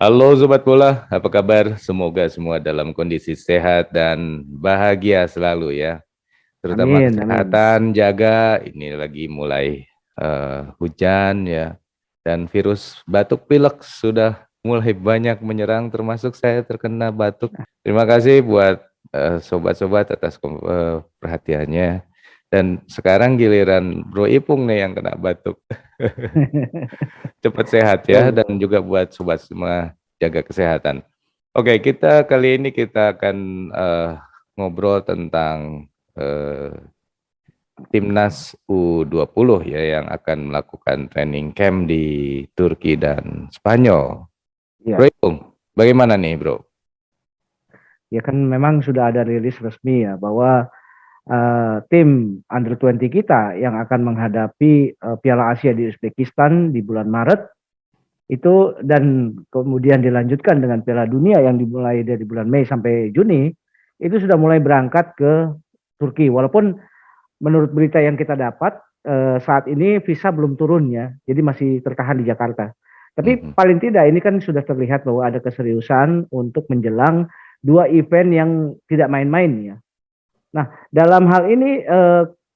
Halo Sobat Bola, apa kabar? Semoga semua dalam kondisi sehat dan bahagia selalu ya. Terutama Amin, amin. kesehatan jaga, ini lagi mulai hujan ya. Dan virus batuk pilek sudah mulai banyak menyerang, termasuk saya terkena batuk. Terima kasih buat sobat-sobat atas perhatiannya. Dan sekarang giliran Bro Ipung nih yang kena batuk. Cepat sehat ya, Betul. dan juga buat sobat semua jaga kesehatan. Oke, kita kali ini kita akan ngobrol tentang eh, timnas U20 ya yang akan melakukan training camp di Turki dan Spanyol. Bro Ya, Ipung, bagaimana nih Bro? ya kan memang sudah ada rilis resmi ya bahwa tim Under 20 kita yang akan menghadapi Piala Asia di Uzbekistan di bulan Maret itu dan kemudian dilanjutkan dengan Piala Dunia yang dimulai dari bulan Mei sampai Juni itu sudah mulai berangkat ke Turki. Walaupun menurut berita yang kita dapat saat ini visa belum turun ya, jadi masih tertahan di Jakarta. Tapi Mhm. paling tidak ini kan sudah terlihat bahwa ada keseriusan untuk menjelang dua event yang tidak main-main ya. Nah, dalam hal ini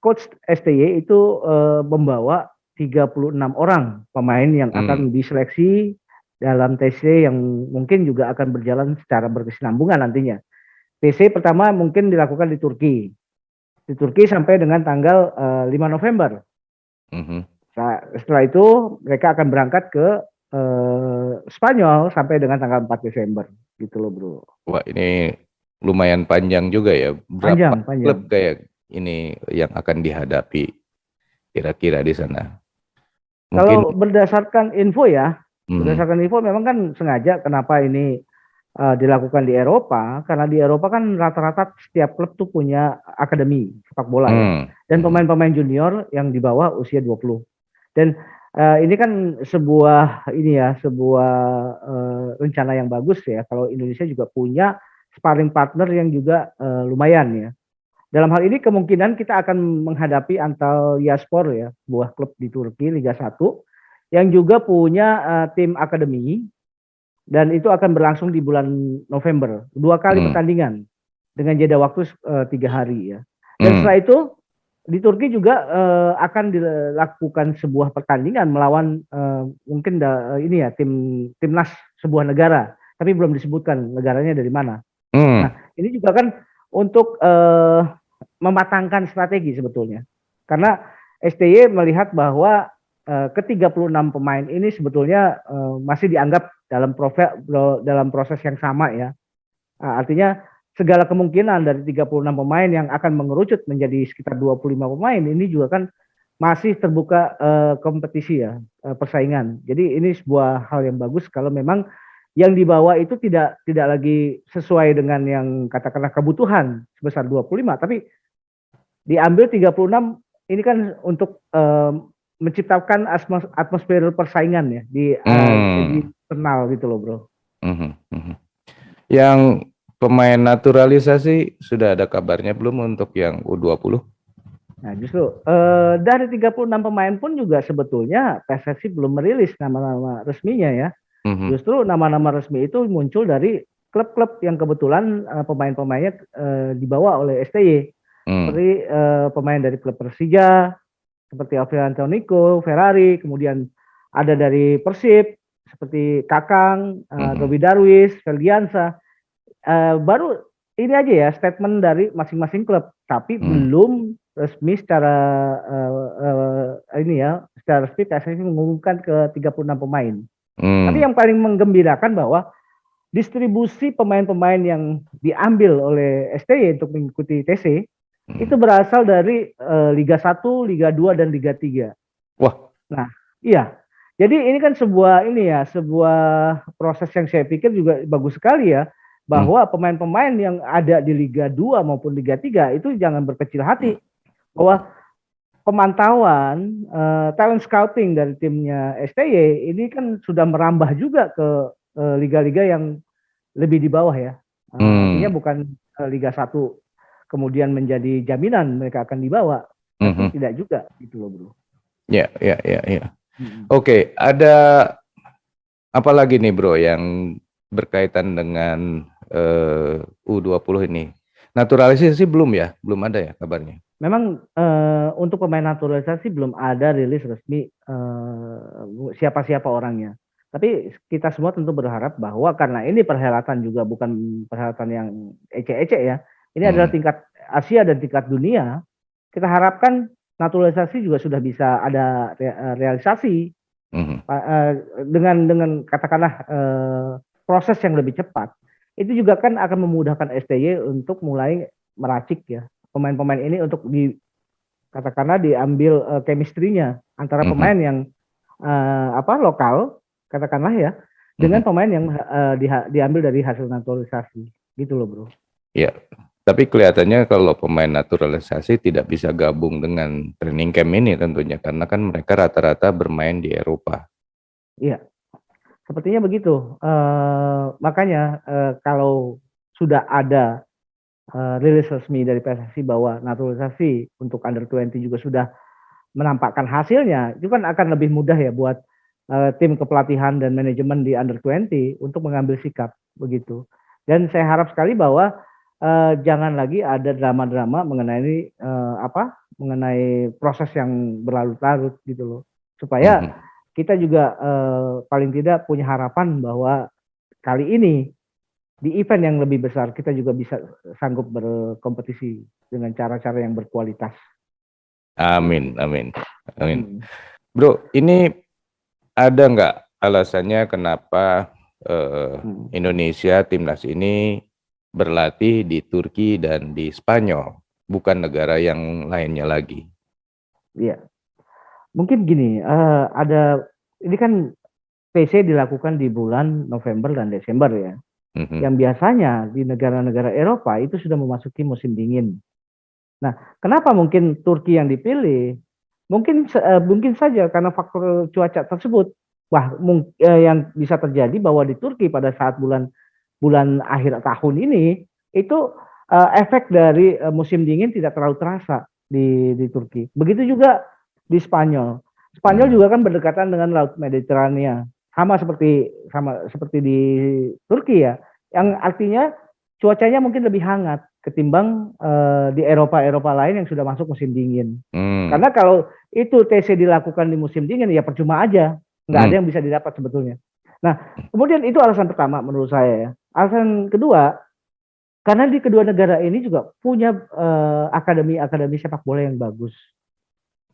Coach STY itu membawa 36 orang pemain yang Hmm. akan diseleksi dalam TC yang mungkin juga akan berjalan secara berkesinambungan nantinya. TC pertama mungkin dilakukan di Turki sampai dengan tanggal 5 November. Mhm. Nah, setelah itu mereka akan berangkat ke Spanyol sampai dengan tanggal 4 Desember gitu loh bro. Wah, ini lumayan panjang juga ya. Berapa Panjang, klub panjang. kayak ini yang akan dihadapi kira-kira di sana? Mungkin. Kalau berdasarkan info ya, Mhm. berdasarkan info memang kan sengaja kenapa ini dilakukan di Eropa, karena di Eropa kan rata-rata setiap klub tuh punya akademi sepak bola ya. Hmm. Dan Mhm. pemain-pemain junior yang di bawah usia 20. Dan ini kan sebuah ini ya, sebuah rencana yang bagus ya. Kalau Indonesia juga punya sparring partner yang juga lumayan ya. Dalam hal ini kemungkinan kita akan menghadapi Antalyaspor ya, sebuah klub di Turki Liga 1 yang juga punya tim akademi dan itu akan berlangsung di bulan November. Dua kali Hmm. pertandingan dengan jeda waktu 3 hari ya. Dan Hmm. setelah itu di Turki juga akan dilakukan sebuah pertandingan melawan mungkin ini ya timnas sebuah negara, tapi belum disebutkan negaranya dari mana. Nah, Hmm. ini juga kan untuk mematangkan strategi sebetulnya. Karena STY melihat bahwa ke-36 pemain ini sebetulnya masih dianggap dalam proses yang sama ya. Artinya segala kemungkinan dari 36 pemain yang akan mengerucut menjadi sekitar 25 pemain ini juga kan masih terbuka kompetisi ya, persaingan. Jadi ini sebuah hal yang bagus kalau memang yang dibawa itu tidak lagi sesuai dengan yang katakanlah kebutuhan sebesar 25, tapi diambil 36 ini kan untuk menciptakan atmosfer persaingan ya di Hmm. internal gitu loh bro. Mhm. Mhm. Yang pemain naturalisasi sudah ada kabarnya belum untuk yang U20? Nah justru dari 36 pemain pun juga sebetulnya PSSI belum merilis nama-nama resminya ya. Mhm. Justru nama-nama resmi itu muncul dari klub-klub yang kebetulan pemain-pemainnya dibawa oleh STY. Hmm. Seperti pemain dari klub Persija, seperti Alfian Niko, Ferrari, kemudian ada dari Persib, seperti Kakang, Mhm. Robi Darwis, Felgiansa. Baru ini aja ya statement dari masing-masing klub, tapi Hmm. belum resmi secara ini ya, secara resmi PSSI mengumumkan ke 36 pemain. Tapi Hmm. yang paling menggembirakan bahwa distribusi pemain-pemain yang diambil oleh STY untuk mengikuti TC itu Hmm. berasal dari Liga 1, Liga 2 dan Liga 3. Wah. Nah, iya. Jadi ini kan sebuah ini ya, sebuah proses yang saya pikir juga bagus sekali ya, Hmm. bahwa pemain-pemain yang ada di Liga 2 maupun Liga 3 itu jangan berkecil hati bahwa pemantauan talent scouting dari timnya STY ini kan sudah merambah juga ke liga-liga yang lebih di bawah ya. Artinya Hmm. bukan Liga 1 kemudian menjadi jaminan mereka akan dibawa, tapi Mhm. tidak juga gitu loh, Bro. Ya, ya, ya, ya. Mm-mm. Oke, ada apalagi nih bro yang berkaitan dengan U20 ini? Naturalisasi belum ya? Belum ada ya kabarnya? Memang untuk pemain naturalisasi belum ada rilis resmi siapa-siapa orangnya. Tapi kita semua tentu berharap bahwa karena ini perhelatan juga bukan perhelatan yang ecek-ecek ya. Ini adalah tingkat Asia dan tingkat dunia. Kita harapkan naturalisasi juga sudah bisa ada realisasi dengan katakanlah proses yang lebih cepat. Itu juga kan akan memudahkan STY untuk mulai meracik ya pemain-pemain ini untuk katakanlah diambil chemistry-nya antara pemain yang lokal katakanlah ya dengan pemain yang diambil dari hasil naturalisasi gitu loh bro. Ya, tapi kelihatannya kalau pemain naturalisasi tidak bisa gabung dengan training camp ini tentunya karena kan mereka rata-rata bermain di Eropa. Iya, sepertinya begitu. Makanya kalau sudah ada rilis resmi dari PSSI bahwa naturalisasi untuk under 20 juga sudah menampakkan hasilnya, itu kan akan lebih mudah ya buat tim kepelatihan dan manajemen di under 20 untuk mengambil sikap begitu. Dan saya harap sekali bahwa jangan lagi ada drama-drama mengenai mengenai proses yang berlarut-larut gitu loh. Supaya kita juga paling tidak punya harapan bahwa kali ini di event yang lebih besar kita juga bisa sanggup berkompetisi dengan cara-cara yang berkualitas. Amin, amin, amin. Bro, ini ada nggak alasannya kenapa Indonesia timnas ini berlatih di Turki dan di Spanyol, bukan negara yang lainnya lagi? Iya, mungkin gini, ini kan PC dilakukan di bulan November dan Desember ya. Yang biasanya di negara-negara Eropa itu sudah memasuki musim dingin. Nah, kenapa mungkin Turki yang dipilih? Mungkin saja karena faktor cuaca tersebut. Yang bisa terjadi bahwa di Turki pada saat bulan akhir tahun ini itu efek dari musim dingin tidak terlalu terasa di Turki. Begitu juga di Spanyol. Spanyol juga kan berdekatan dengan Laut Mediterania. Sama seperti di Turki ya, yang artinya cuacanya mungkin lebih hangat ketimbang di Eropa lain yang sudah masuk musim dingin. Karena kalau itu TC dilakukan di musim dingin ya percuma aja, nggak ada yang bisa didapat sebetulnya. Nah, kemudian itu alasan pertama menurut saya ya. Alasan kedua, karena di kedua negara ini juga punya akademi sepak bola yang bagus.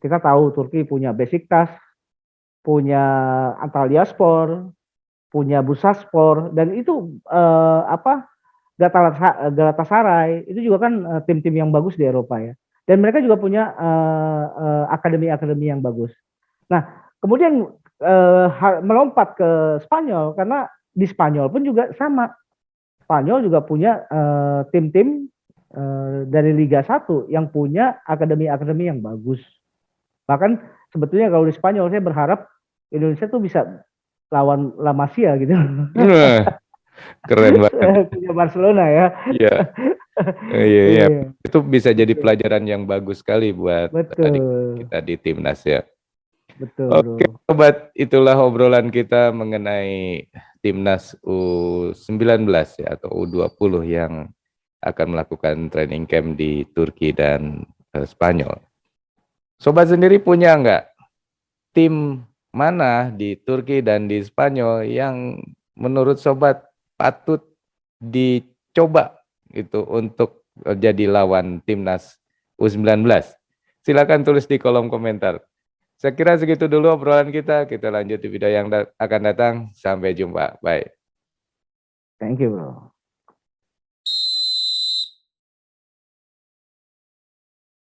Kita tahu Turki punya Besiktas, punya Antalyaspor, punya Bursaspor, dan itu Galatasaray itu juga kan tim-tim yang bagus di Eropa ya. Dan mereka juga punya akademi-akademi yang bagus. Nah, kemudian melompat ke Spanyol karena di Spanyol pun juga sama. Spanyol juga punya tim-tim dari Liga 1 yang punya akademi-akademi yang bagus. Bahkan sebetulnya kalau di Spanyol saya berharap Indonesia tuh bisa lawan La Masia gitu. Keren banget. Punya Barcelona ya. Iya. Iya. Itu bisa jadi pelajaran yang bagus sekali buat adik kita di timnas ya. Betul. Oke, sobat, itulah obrolan kita mengenai timnas U19 ya atau U20 yang akan melakukan training camp di Turki dan Spanyol. Sobat sendiri punya nggak tim mana di Turki dan di Spanyol yang menurut sobat patut dicoba gitu untuk jadi lawan timnas U19? Silakan tulis di kolom komentar. Saya kira segitu dulu obrolan kita. Kita lanjut di video yang akan datang. Sampai jumpa. Bye. Thank you, bro.